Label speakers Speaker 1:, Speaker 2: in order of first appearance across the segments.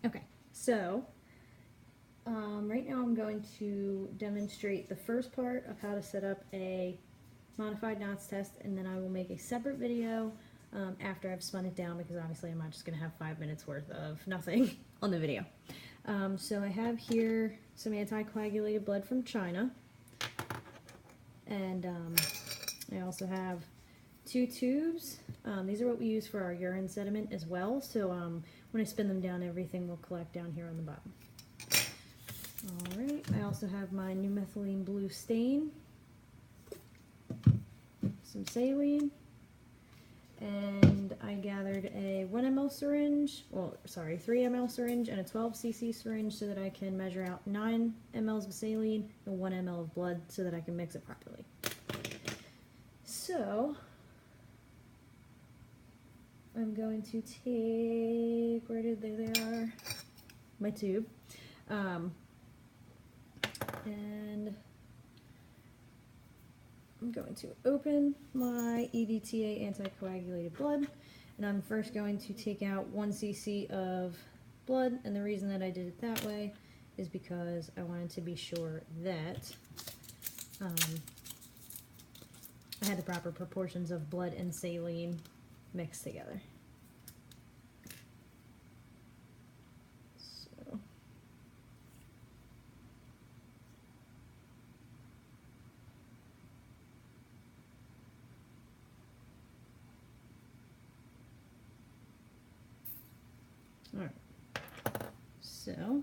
Speaker 1: Okay, so right now I'm going to demonstrate the first part of how to set up a modified knots test, and then I will make a separate video after I've spun it down, because obviously I'm not just going to have 5 minutes worth of nothing on the video. So I have here some anticoagulated blood from China, and I also have 2 tubes. These are what we use for our urine sediment as well, so when I spin them down, everything will collect down here on the bottom. Alright, I also have my new methylene blue stain, some saline, and I gathered a 1 ml syringe, 3 ml syringe and a 12 cc syringe so that I can measure out 9 mLs of saline and 1 ml of blood so that I can mix it properly. So, I'm going to take, there they are, my tube, and I'm going to open my EDTA anticoagulated blood, and I'm first going to take out 1 cc of blood, and the reason that I did it that way is because I wanted to be sure that I had the proper proportions of blood and saline mixed together. So, alright, so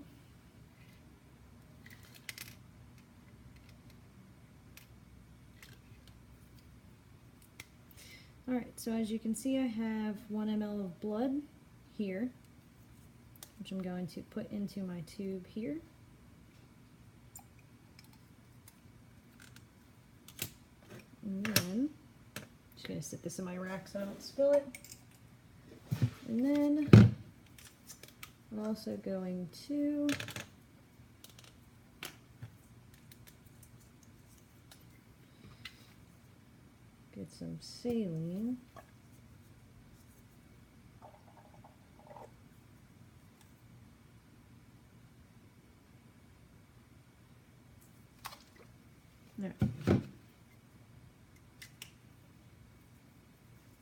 Speaker 1: alright, so as you can see, I have 1 ml of blood here, which I'm going to put into my tube here. And then, just going to sit this in my rack so I don't spill it. And then, I'm also going to get some saline. There.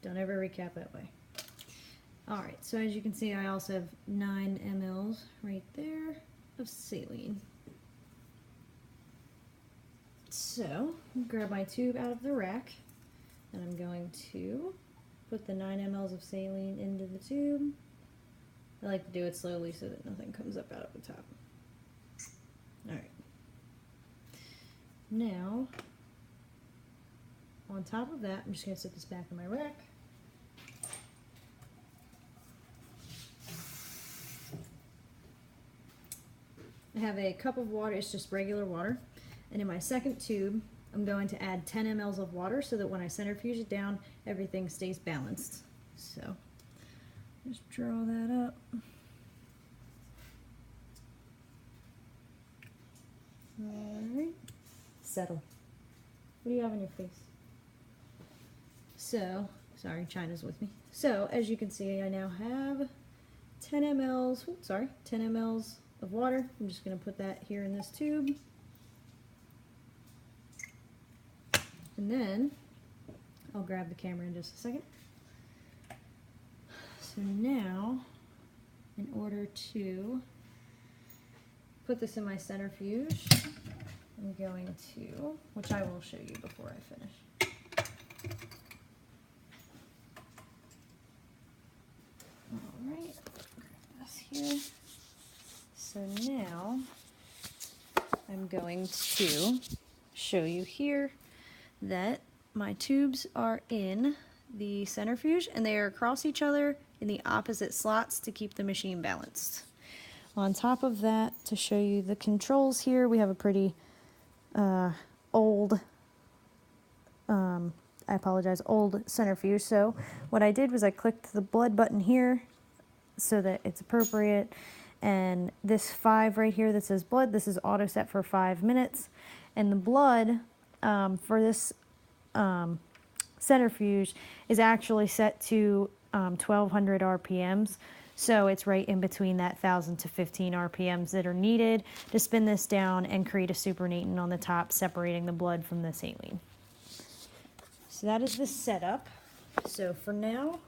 Speaker 1: Don't ever recap that way. Alright, so as you can see, I also have 9 mLs right there of saline. So, grab my tube out of the rack, and I'm going to put the 9 mLs of saline into the tube. I like to do it slowly so that nothing comes up out of the top. Alright. Now, on top of that, I'm just going to set this back in my rack. I have a cup of water, it's just regular water, and in my second tube I'm going to add 10 mLs of water so that when I centrifuge it down, everything stays balanced. So, just draw that up. Alright, settle. What do you have on your face? So, sorry, China's with me. So, as you can see, I now have 10 mLs, 10 mLs of water. I'm just going to put that here in this tube. And then, I'll grab the camera in just a second. So now, in order to put this in my centrifuge, I'm going to, which I will show you before I finish. Alright, grab this here. So now, I'm going to show you here that my tubes are in the centrifuge and they are across each other in the opposite slots to keep the machine balanced. On top of that, to show you the controls here, we have a pretty old old centrifuge. So what I did was I clicked the blood button here so that it's appropriate, and this 5 right here that says blood, this is auto set for 5 minutes, and the blood for this centrifuge is actually set to 1200 RPMs. So it's right in between that 1,000 to 15 RPMs that are needed to spin this down and create a supernatant on the top, separating the blood from the saline. So that is the setup. So for now,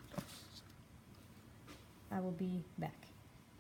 Speaker 1: I will be back.